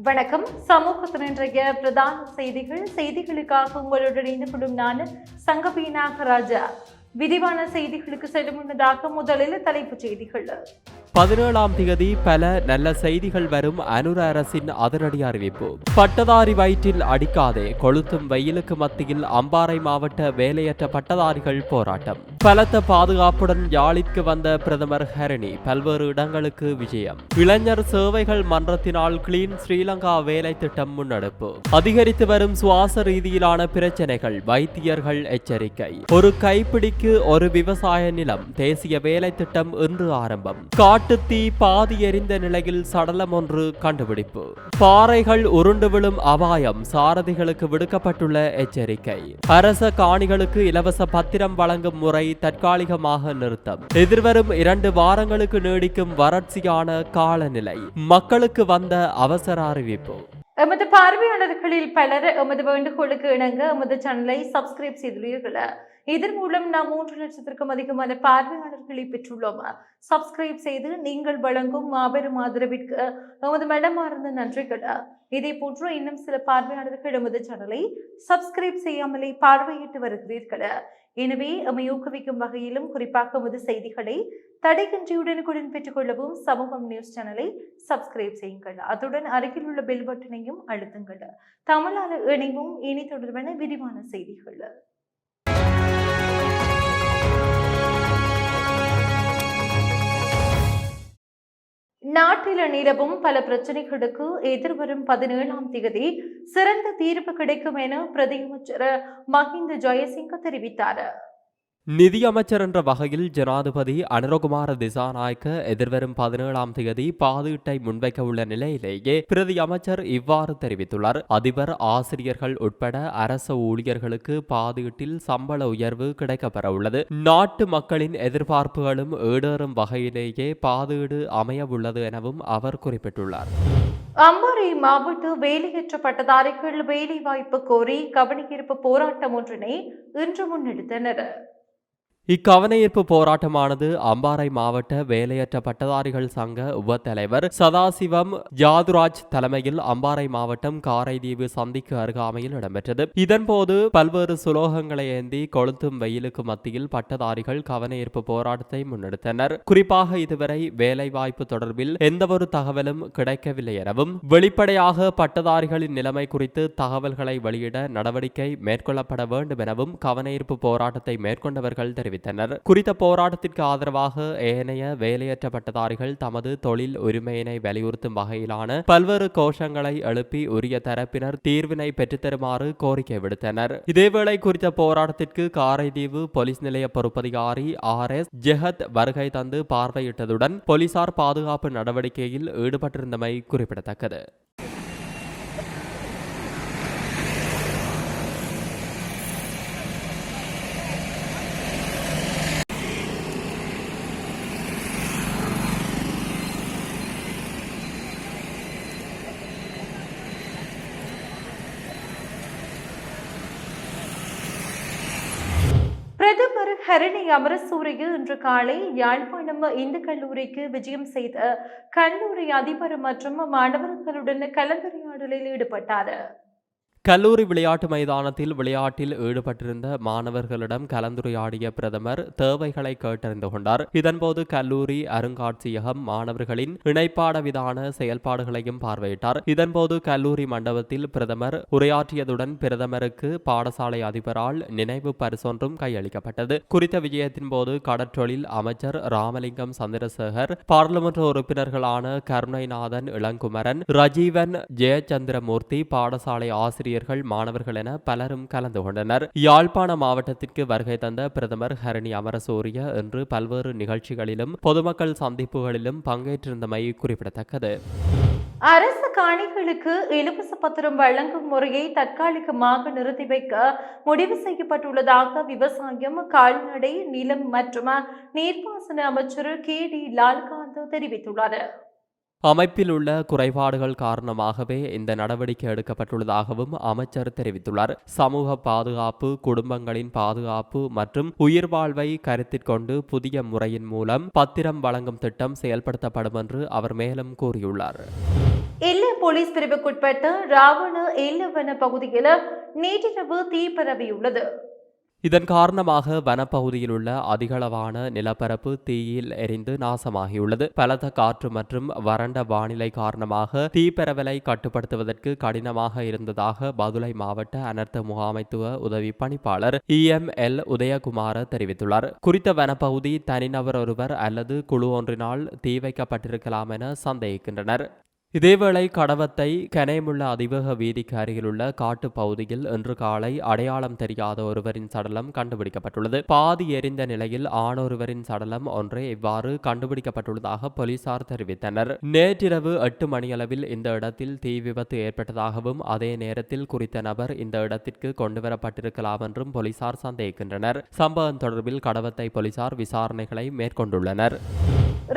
வணக்கம். சமூகத்தின் இன்றைய பிரதான செய்திகளுக்காக உங்களுடன் இணைந்து கொள்ளும் நான் சங்கபி நாகராஜா. விரிவான செய்திகளுக்கு செல்லும் முன்னதாக முதலில் தலைப்புச் செய்திகள். 17ஆம் தேதி பல நல்ல செய்திகள் வரும். அனுர அரசின் அதிரடி அறிவிப்பு. பட்டதாரி வயிற்றில் அடிக்காதே, கொளுத்தும் வெயிலுக்கு மத்தியில் அம்பாறை மாவட்ட வேலையற்ற பட்டதாரிகள் போராட்டம். பலத்த பாதுகாப்புடன் யாழிற்கு வந்த பிரதமர் ஹரணி பல்வேறு இடங்களுக்கு விஜயம். இளைஞர் சேவைகள் மன்றத்தினால் கிளீன் ஸ்ரீலங்கா வேலை திட்டம் முன்னெடுப்பு. அதிகரித்து வரும் சுவாச ரீதியிலான பிரச்சனைகள், வைத்தியர்கள் எச்சரிக்கை. ஒரு கைப்பிடிக்கு ஒரு விவசாய நிலம், தேசிய வேலை திட்டம் இன்று ஆரம்பம். காட்டுத்தீ பாதி எரிந்த நிலையில் சடலம் ஒன்று கண்டுபிடிப்பு. பாறைகள் உருண்டு விழும் அபாயம், சாரதிகளுக்கு விடுக்கப்பட்டுள்ள எச்சரிக்கை. அரச காணிகளுக்கு இலவச பத்திரம் வழங்கும் முறை தற்காலிகமாக நிறுத்தம். எதிர்வரும் 2 வாரங்களுக்கு நீடிக்கும் வறட்சியான காலநிலை. மக்களுக்கு வந்த அவசர அறிவிப்பு. எமது பார்வையாளர்களில் பலர் எமது வேண்டுகோளுக்கு இணங்க எமது சேனலை சப்ஸ்கிரைப் செய்துள்ளீர்கள். இதன் மூலம் நாம் 3 லட்சத்திற்கும் அதிகமான பார்வையாளர்களை பெற்றுள்ளோம். சப்ஸ்கிரைப் செய்து நீங்கள் வழங்கும் மாபெரும் ஆதரவிற்கு எமது மனமார்ந்த நன்றிகள். இதே போன்று இன்னும் சில பார்வையாளர்கள் எமது சேனலை சப்ஸ்கிரைப் செய்யாமலே பார்வையிட்டு வருகிறீர்கள். எனவே எம்மை ஊக்குவிக்கும் வகையிலும் குறிப்பாக எமது செய்திகளை தடையின்றி உடனுக்குடன் பெற்றுக் கொள்ளவும் சமூகம் நியூஸ் சேனலை சப்ஸ்கிரைப் செய்யுங்கள். அத்துடன் அருகில் உள்ள பெல் பட்டனையும் அழுத்துங்கள். தமிழால் இணைவும் இனி தொடர்பான விரிவான செய்திகள். நாட்டில் நிலவும் பல பிரச்சனைகளுக்கு எதிர்வரும் 17ஆம் தேதி சிறந்த தீர்வு கிடைக்கும் என பிரதியமைச்சர் மஹிந்த ஜெயசிங்க தெரிவித்தார். நிதியமைச்சர் என்ற வகையில் ஜனாதிபதி அனுரகுமார திசாநாயக்க எதிர்வரும் 17ஆம் தேதி பாதீட்டை முன்வைக்க உள்ள நிலையிலேயே பிரதி அமைச்சர் இவ்வாறு தெரிவித்துள்ளார். அதிபர், ஆசிரியர்கள் உட்பட அரசு ஊழியர்களுக்கு பாதீட்டில் சம்பள உயர்வு கிடைக்கப்பெற உள்ளது. நாட்டு மக்களின் எதிர்பார்ப்புகளும் ஈடேறும் வகையிலேயே பாதீடு அமைய உள்ளது எனவும் அவர் குறிப்பிட்டுள்ளார். அம்பாறை மாவட்ட வேலையற்ற பட்டதாரிகள் வேலைவாய்ப்பு கோரி கவனஈர்ப்பு போராட்டம் ஒன்றினை இன்று முன்னெடுத்தனர். இக்கவனஈர்ப்பு போராட்டமானது அம்பாறை மாவட்ட வேலையற்ற பட்டதாரிகள் சங்க உப தலைவர் சதாசிவம் ஜாதுராஜ் தலைமையில் அம்பாறை மாவட்டம் காரைதீவு சந்திக்கு அருகாமையில் இடம்பெற்றது. இதன்போது பல்வேறு சுலோகங்களை ஏந்தி கொளுத்தும் வெயிலுக்கு மத்தியில் பட்டதாரிகள் கவனஈர்ப்பு போராட்டத்தை முன்னெடுத்தனர். குறிப்பாக இதுவரை வேலைவாய்ப்பு தொடர்பில் எந்தவொரு தகவலும் கிடைக்கவில்லை எனவும், வெளிப்படையாக பட்டதாரிகளின் நிலைமை குறித்து தகவல்களை வெளியிட நடவடிக்கை மேற்கொள்ளப்பட வேண்டும் எனவும் கவனஈர்ப்பு போராட்டத்தை மேற்கொண்டவர்கள் தெரிவித்தனர். குறித்த போராட்டத்திற்கு ஆதரவாக ஏனைய வேலையற்ற பட்டதாரிகள் தமது தொழில் உரிமையினை வலியுறுத்தும் வகையிலான பல்வேறு கோஷங்களை எழுப்பி உரிய தரப்பினர் தீர்வினை பெற்றுத்தருமாறு கோரிக்கை விடுத்தனர். இதேவேளை குறித்த போராட்டத்திற்கு காரைதீவு போலீஸ் நிலைய பொறுப்பதிகாரி RS ஜெகத் வருகை தந்து பார்வையிட்டதுடன் போலீசார் பாதுகாப்பு நடவடிக்கையில் ஈடுபட்டிருந்தமை குறிப்பிடத்தக்கது. பிரதமர் ஹரணி அமரசூரிய இன்று காலை யாழ்ப்பாணம் இந்து கல்லூரிக்கு விஜயம் செய்த கல்லூரி அதிபர் மற்றும் மாணவர்களுடன் கலந்துரையாடலில் ஈடுபட்டார். கல்லூரி விளையாட்டு மைதானத்தில் விளையாட்டில் ஈடுபட்டிருந்த மாணவர்களிடம் கலந்துரையாடிய பிரதமர் தேவைகளை கேட்டறிந்து கொண்டார். இதன்போது கல்லூரி அருங்காட்சியகம் மாணவர்களின் இணைப்பாடவிதான செயல்பாடுகளையும் பார்வையிட்டார். இதன்போது கல்லூரி மண்டபத்தில் பிரதமர் உரையாற்றியதுடன் பிரதமருக்கு பாடசாலை அதிபரால் நினைவு பரிசொன்றும் கையளிக்கப்பட்டது. குறித்த விஜயத்தின் போது கடற்றொழில் அமைச்சர் ராமலிங்கம் சந்திரசேகர், பாராளுமன்ற உறுப்பினர்களான கருணைநாதன் இளங்குமரன், ரஜீவன் ஜெயச்சந்திரமூர்த்தி, பாடசாலை ஆசிரியர், மாணவர்கள் என பலரும் கலந்து கொண்டனர். யாழ்ப்பாண மாவட்டத்திற்கு வருகை தந்த பிரதமர் ஹரணி அமரசூரிய இன்று பல்வேறு நிகழ்ச்சிகளிலும் பொதுமக்கள் சந்திப்புகளிலும் பங்கேற்றிருந்தமை குறிப்பிடத்தக்கது. அரசு காணிகளுக்கு இலவச பத்திரம் வழங்கும் முறையை தற்காலிகமாக நிறுத்தி வைக்க முடிவு செய்யப்பட்டுள்ளதாக விவசாயம், கால்நடை, நிலம் மற்றும் நீர்ப்பாசன அமைச்சர் KD லால்காந்த் தெரிவித்துள்ளார். அமைப்பில் உள்ள குறைபாடுகள் காரணமாகவே இந்த நடவடிக்கை எடுக்கப்பட்டுள்ளதாகவும் அமைச்சர் தெரிவித்துள்ளார். சமூக பாதுகாப்பு, குடும்பங்களின் பாதுகாப்பு மற்றும் உயிர் வாழ்வை கருத்தில் கொண்டு புதிய முறையின் மூலம் பத்திரம் வழங்கும் திட்டம் செயல்படுத்தப்படும் என்று அவர் மேலும் கூறியுள்ளார். எல்லை போலீஸ் பிரிவுக்குட்பட்ட ராவண எல்லை பகுதியில் நேற்றிரவு தீ பரவியுள்ளது. இதன் காரணமாக வனப்பகுதியில் உள்ள அதிகளவான நிலப்பரப்பு தீயில் எரிந்து நாசமாகியுள்ளது. பலத்த காற்று மற்றும் வறண்ட வானிலை காரணமாக தீப்பரவலை கட்டுப்படுத்துவதற்கு கடினமாக இருந்ததாக பதுளை மாவட்ட அனர்த்த முகாமைத்துவ உதவி பணிப்பாளர் EML உதயகுமார தெரிவித்துள்ளார். குறித்த வனப்பகுதி தனிநபர் ஒருவர் அல்லது குழு ஒன்றினால் தீ வைக்கப்பட்டிருக்கலாம் என சந்தேகிக்கின்றனர். இதேவேளை கடவத்தை கனேமுள்ள அதிவேக வீதிக்கு அருகிலுள்ள காட்டு பகுதியில் இன்று காலை அடையாளம் தெரியாத ஒருவரின் சடலம் கண்டுபிடிக்கப்பட்டுள்ளது. பாதி எரிந்த நிலையில் ஆணொருவரின் சடலம் ஒன்றே இவ்வாறு கண்டுபிடிக்கப்பட்டுள்ளதாக போலீசார் தெரிவித்தனர். நேற்றிரவு 8 மணியளவில் இந்த இடத்தில் தீ விபத்து ஏற்பட்டதாகவும் அதே நேரத்தில் குறித்த நபர் இந்த இடத்திற்கு கொண்டுவரப்பட்டிருக்கலாம் என்றும் போலீசார் சந்தேகிக்கின்றனர். சம்பவம் தொடர்பில் கடவத்தை போலீசார் விசாரணைகளை மேற்கொண்டுள்ளனர்.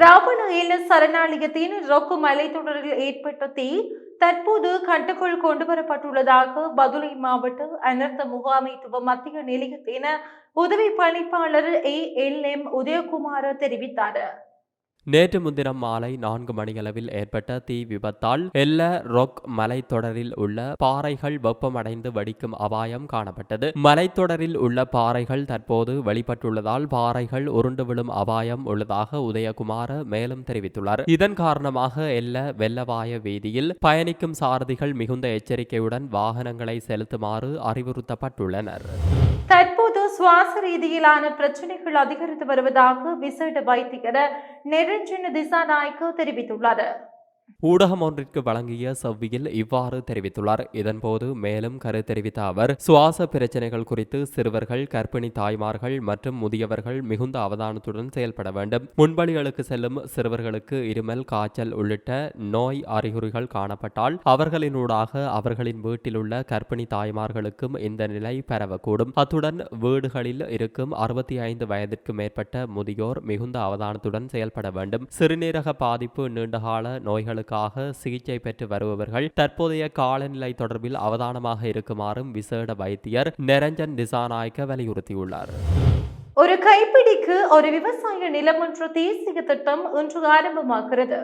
ராவண எல்லை சரணாலயத்தின் ரொக்கு மலைத்தொடரில் ஏற்பட்ட தீ தற்போது கட்டுக்குள் கொண்டுவரப்பட்டுள்ளதாக பதுளை மாவட்ட அனர்த்த முகாமைத்துவ மத்திய நிலையத்தின் உதவி பணிப்பாளர் ALM உதயகுமார தெரிவித்தார். நேற்று முன்தினம் மாலை 4 மணியளவில் ஏற்பட்ட தீ விபத்தால் எல்ல ரொக் மலைத்தொடரில் உள்ள பாறைகள் வெப்பமடைந்து வெடிக்கும் அபாயம் காணப்பட்டது. மலைத்தொடரில் உள்ள பாறைகள் தற்போது வெளிப்பட்டுள்ளதால் பாறைகள் உருண்டு விழும் அபாயம் உள்ளதாக உதயகுமார மேலும் தெரிவித்துள்ளார். இதன் காரணமாக எல்ல வெள்ளவாய வீதியில் பயணிக்கும் சாரதிகள் மிகுந்த எச்சரிக்கையுடன் வாகனங்களை செலுத்துமாறு அறிவுறுத்தப்பட்டுள்ளனர். தற்போது சுவாச ரீதியிலான பிரச்சனைகள் அதிகரித்து வருவதாக விசேட வைத்தியர் நிரஞ்சன் திசாநாயக்க தெரிவித்துள்ளார். ஊடகம் ஒன்றிற்கு வழங்கிய செவ்வியில் இவ்வாறு தெரிவித்துள்ளார். இதன்போது மேலும் கருத்து தெரிவித்த அவர் சுவாச பிரச்சனைகள் குறித்து சிறுவர்கள், கர்ப்பிணி தாய்மார்கள் மற்றும் முதியவர்கள் மிகுந்த அவதானத்துடன் செயல்பட வேண்டும். முன்பலிகளுக்கு செல்லும் சிறுவர்களுக்கு இருமல், காய்ச்சல் உள்ளிட்ட நோய் அறிகுறிகள் காணப்பட்டால் அவர்களினூடாக அவர்களின் வீட்டில் உள்ள கர்ப்பிணி தாய்மார்களுக்கும் இந்த நிலை பரவக்கூடும். அத்துடன் வீடுகளில் இருக்கும் 65 வயதிற்கு மேற்பட்ட முதியோர் மிகுந்த அவதானத்துடன் செயல்பட வேண்டும். சிறுநீரக பாதிப்பு, நீண்டகால நோய்களுக்கு சிகிச்சை பெற்று வருபவர்கள் தற்போதைய காலநிலை தொடர்பில் அவதானமாக இருக்குமாறும் விசேட வைத்தியர் நிரஞ்சன் திசாநாயக்க வலியுறுத்தியுள்ளார். ஒரு கைப்பிடிக்கு ஒரு விவசாய நிலம் என்ற தேசிய திட்டம் இன்று ஆரம்பமாகிறது.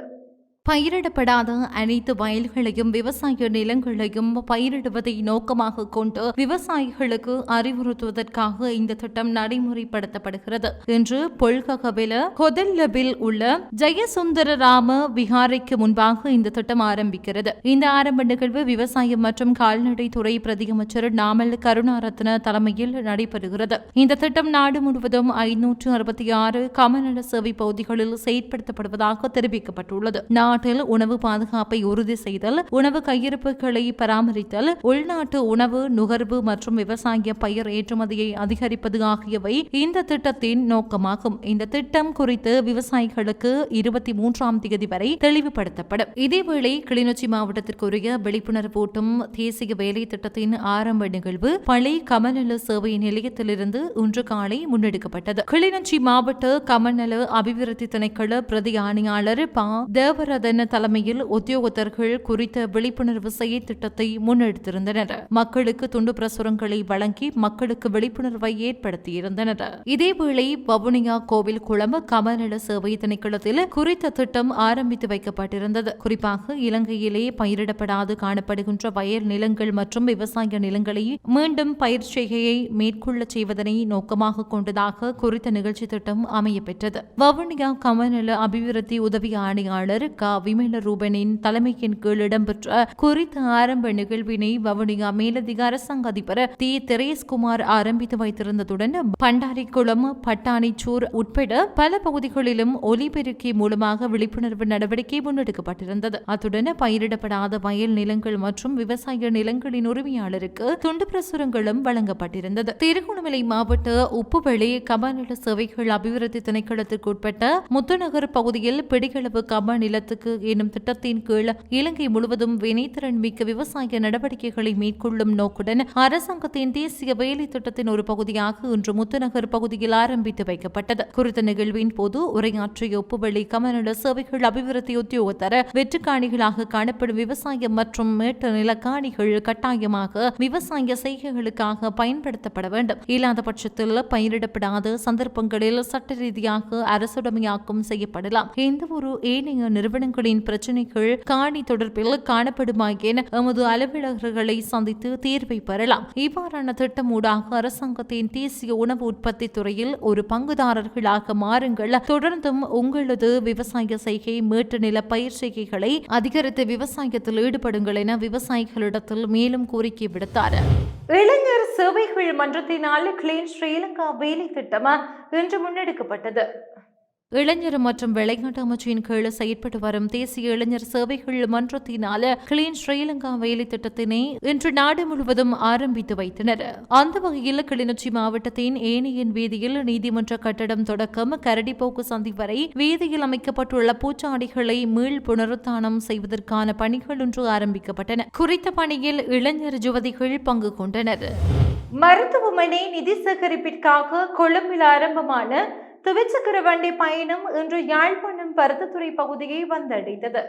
பயிரிடப்படாத அனைத்து வயல்களையும் விவசாய நிலங்களையும் பயிரிடுவதை நோக்கமாக கொண்டு விவசாயிகளுக்கு அறிவுறுத்துவதற்காக இந்த திட்டம் நடைமுறைப்படுத்தப்படுகிறது என்று பொல்ககவில கொதல்லபில் உள்ள ஜெயசுந்தர ராம விகாரைக்கு முன்பாக இந்த திட்டம் ஆரம்பிக்கிறது. இந்த ஆரம்ப நிகழ்வு விவசாயம் மற்றும் கால்நடை துறை பிரதியமைச்சர் நாமல் கருணாரத்ன தலைமையில் நடைபெறுகிறது. இந்த திட்டம் நாடு முழுவதும் 566 கமநல சேவை பகுதிகளில் செயற்படுத்தப்படுவதாக தெரிவிக்கப்பட்டுள்ளது. நாட்டில் உணவு பாதுகாப்பை உறுதி செய்தல், உணவு கையிருப்புகளை பராமரித்தல், உள்நாட்டு உணவு நுகர்வு மற்றும் விவசாய பயிர் ஏற்றுமதியை அதிகரிப்பது ஆகியவை இந்த திட்டத்தின் நோக்கமாகும். இந்த திட்டம் குறித்து விவசாயிகளுக்கு 23ஆம் தேதி வரை தெளிவுபடுத்தப்படும். இதேவேளை கிளிநொச்சி மாவட்டத்திற்குரிய விழிப்புணர்வூட்டும் தேசிய வேலை திட்டத்தின் ஆரம்ப நிகழ்வு பழைய கமநல சேவை நிலையத்திலிருந்து இன்று காலை முன்னெடுக்கப்பட்டது. கிளிநொச்சி மாவட்ட கமநல அபிவிருத்தி திணைக்கள பிரதி ஆணையாளர் ப தேவரதன் தலைமையில் உத்தியோகத்தர்கள் குறித்த விழிப்புணர்வு செயற்திட்டத்தை முன்னெடுத்திருந்தனர். மக்களுக்கு துண்டு பிரசுரங்களை வழங்கி மக்களுக்கு விழிப்புணர்வை ஏற்படுத்தியிருந்தனர். இதேவேளை வவுனியா கோவில் குளம் கமநல சேவை திணைக்களத்தில் குறித்த திட்டம் ஆரம்பித்து வைக்கப்பட்டிருந்தது. குறிப்பாக இலங்கையிலே பயிரிடப்படாது காணப்படுகின்ற வயல் நிலங்கள் மற்றும் விவசாய நிலங்களை மீண்டும் பயிர் செய்கையை மேற்கொள்ள செய்வதனை நோக்கமாக கொண்டதாக குறித்த நிகழ்ச்சி திட்டம் அமையப்பெற்றது. வவுனியா கமநல அபிவிருத்தி உதவி ஆணையாளர் க விமல ரூபனின் தலைமையின் கீழ் இடம்பெற்ற குறித்த ஆரம்ப நிகழ்வினை வவுனியா மேலதிக அரசாங்க அதிபர் தி தெரேஸ்குமார் ஆரம்பித்து வைத்திருந்ததுடன் பண்டாரிக்குளம், பட்டாணிச்சூர் உட்பட பல பகுதிகளிலும் ஒலிபெருக்கி மூலமாக விழிப்புணர்வு நடவடிக்கை முன்னெடுக்கப்பட்டிருந்தது. அத்துடன் பயிரிடப்படாத வயல் நிலங்கள் மற்றும் விவசாய நிலங்களின் உரிமையாளருக்கு துண்டு பிரசுரங்களும் வழங்கப்பட்டிருந்தது. திருகோணமலை மாவட்ட உப்புவெளி கமநல சேவைகள் அபிவிருத்தி திணைக்களத்திற்கு உட்பட்ட முத்துநகர் பகுதியில் பிடிகளவு கம நிலத்துக்கு என்னும் திட்டத்தின் கீழ் இலங்கை முழுவதும் வினைத்திறன் மிக்க விவசாய நடவடிக்கைகளை மேற்கொள்ளும் நோக்குடன் அரசாங்கத்தின் தேசிய வேலை திட்டத்தின் ஒரு பகுதியாக இன்று முத்துநகர் பகுதியில் ஆரம்பித்து வைக்கப்பட்டது. குறித்த நிகழ்வின் போது உரையாற்றிய உப்புவெளி கமநல சேவைகள் அபிவிருத்தி உத்தியோகத்தர் வெற்றுக்காணிகளாக காணப்படும் விவசாய மற்றும் மேட்டு நிலக்காணிகள் கட்டாயமாக விவசாய செய்கைகளுக்காக பயன்படுத்தப்பட வேண்டும். இல்லாத பட்சத்தில் பயிரிடப்படாத சந்தர்ப்பங்களில் சட்ட ரீதியாக அரசுடைமையாக்கம் செய்யப்படலாம். எந்த ஒரு ஏனைய நிறுவன நிறுவனங்களின் பிரச்சினைகள் காணி தொடர்பில் காணப்படுமாயின் எமது அலுவலகர்களை சந்தித்து தீர்வை பெறலாம். இவ்வாறான திட்டம் ஊடாக அரசாங்கத்தின் தேசிய உணவு உற்பத்தி துறையில் ஒரு பங்குதாரர்களாக மாறுங்கள். தொடர்ந்தும் உங்களது விவசாய செய்கை மீட்டு நில பயிர் செய்கைகளை அதிகரித்து விவசாயத்தில் ஈடுபடுங்கள் என விவசாயிகளிடத்தில் மேலும் கோரிக்கை விடுத்தார். இளைஞர் சேவைகள் மன்றத்தினால் கிளீன் ஸ்ரீலங்கா வேலை திட்டம் இன்று முன்னெடுக்கப்பட்டது. இளைஞர் மற்றும் விளையாட்டு அமைச்சின் கீழ் செயற்பட்டு வரும் தேசிய இளைஞர் சேவைகள் மன்றத்தினால கிளீன் ஸ்ரீலங்கா வேலை திட்டத்தினை இன்று நாடு முழுவதும் ஆரம்பித்து வைத்தனர். அந்த வகையில் கிளிநொச்சி மாவட்டத்தின் ஏனியன் வீதியில் நீதிமன்ற கட்டடம் தொடக்கம் கரடிப்போக்கு சந்தி வரை வீதியில் அமைக்கப்பட்டுள்ள பூச்சாடிகளை மீள் புனருத்தானம் செய்வதற்கான பணிகள் இன்று ஆரம்பிக்கப்பட்டன. குறித்த பணியில் இளைஞர் யுவதிகள் பங்கு கொண்டனர். மருத்துவமனை நிதி சேகரிப்பிற்காக கொழும்பில் ஆரம்பமான துவிச்சக்கர வண்டி பயணம் இன்று யாழ்ப்பாணம் பருத்தித்துறை பகுதியை வந்தடைந்தது.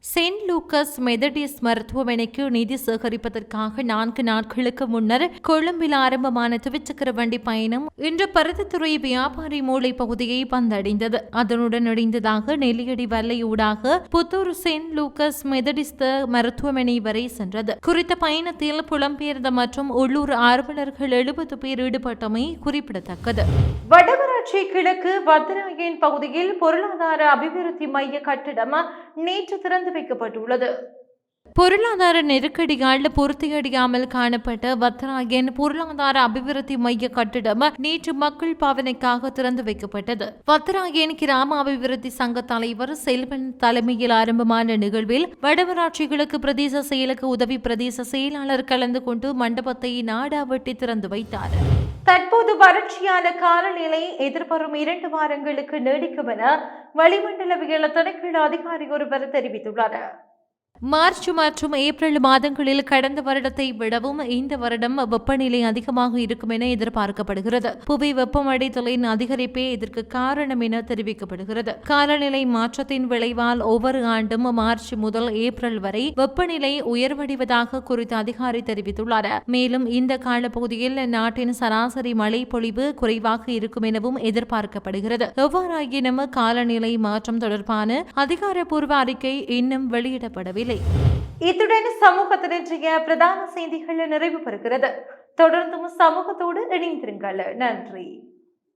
செயின்ட் லூக்கஸ் மெதடிஸ் மருத்துவமனைக்கு நிதி சேகரிப்பதற்காக 4 நாட்களுக்கு முன்னர் கொழும்பில் ஆரம்பமான துவிச்சக்கர வண்டி பயணம் இன்று பருத்தித்துறை வியாபாரி மூளை பகுதியை வந்தடைந்தது. அதனுடன் இணைந்ததாக நெல்லியடி வல்லை ஊடாக புத்தூர் செயின்ட் லூக்கஸ் மெதடிஸ்த மருத்துவமனை வரை சென்றது. குறித்த பயணத்தில் புலம்பெயர்ந்த மற்றும் உள்ளூர் ஆர்வலர்கள் 70 பேர் ஈடுபட்டமை குறிப்பிடத்தக்கது. வடமராட்சி கிழக்கு வத்தராயன் பகுதியில் பொருளாதார அபிவிருத்தி மைய கட்டிடம் நேற்று திறந்து வைக்கப்பட்டுள்ளது. பொருளாதார நெருக்கடியால் பூர்த்தியடையாமல் காணப்பட்ட வத்தராயன் பொருளாதார அபிவிருத்தி மைய கட்டிடம் நேற்று மக்கள் பாவனைக்காக திறந்து வைக்கப்பட்டது. வத்தராயன் கிராம அபிவிருத்தி சங்க தலைவர் செல்வன் தலைமையில் ஆரம்பமான நிகழ்வில் வடமராட்சிகளுக்கு பிரதேச செயலுக்கு உதவி பிரதேச செயலாளர் கலந்து கொண்டு மண்டபத்தை நாடாவட்டி திறந்து வைத்தார். தற்போது வறட்சியான காலநிலை எதிர்வரும் 2 வாரங்களுக்கு நீடிக்கும் என வளிமண்டலவியல் திணைக்கள அதிகாரி ஒருவர் தெரிவித்துள்ளார். மார்ச் மற்றும் ஏப்ரல் மாதங்களில் கடந்த வருடத்தை விடவும் இந்த வருடம் வெப்பநிலை அதிகமாக இருக்கும் என எதிர்பார்க்கப்படுகிறது. புவி வெப்பமடைதலின் அதிகரிப்பே இதற்கு காரணம் என தெரிவிக்கப்படுகிறது. காலநிலை மாற்றத்தின் விளைவால் ஒவ்வொரு ஆண்டும் மார்ச் முதல் ஏப்ரல் வரை வெப்பநிலை உயர்வடைவதாக குறித்த அதிகாரி தெரிவித்துள்ளார். மேலும் இந்த காலப்பகுதியில் நாட்டின் சராசரி மழை பொழிவு குறைவாக இருக்கும் எனவும் எதிர்பார்க்கப்படுகிறது. எவ்வாறாயினும் காலநிலை மாற்றம் தொடர்பான அதிகாரப்பூர்வ அறிக்கை இன்னும் வெளியிடப்படவில்லை. இத்துடன் சமூகத்தின் இன்றைய பிரதான செய்திகள் நிறைவு பெறுகிறது. தொடர்ந்தும் சமூகத்தோடு இணைந்திருங்கள். நன்றி.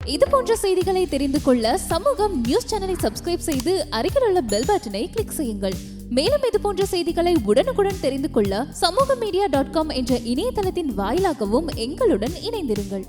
இது போன்ற செய்திகளை தெரிந்து கொள்ள சமூகம் நியூஸ் சேனலை சப்ஸ்கிரைப் செய்து அருகில் உள்ள பெல் பட்டனை கிளிக் செய்யுங்கள். மேலும் இது போன்ற செய்திகளை உடனுக்குடன் தெரிந்து கொள்ள சமூகமீடியா.com என்ற இணையதளத்தின் வாயிலாகவும் எங்களுடன் இணைந்திருங்கள்.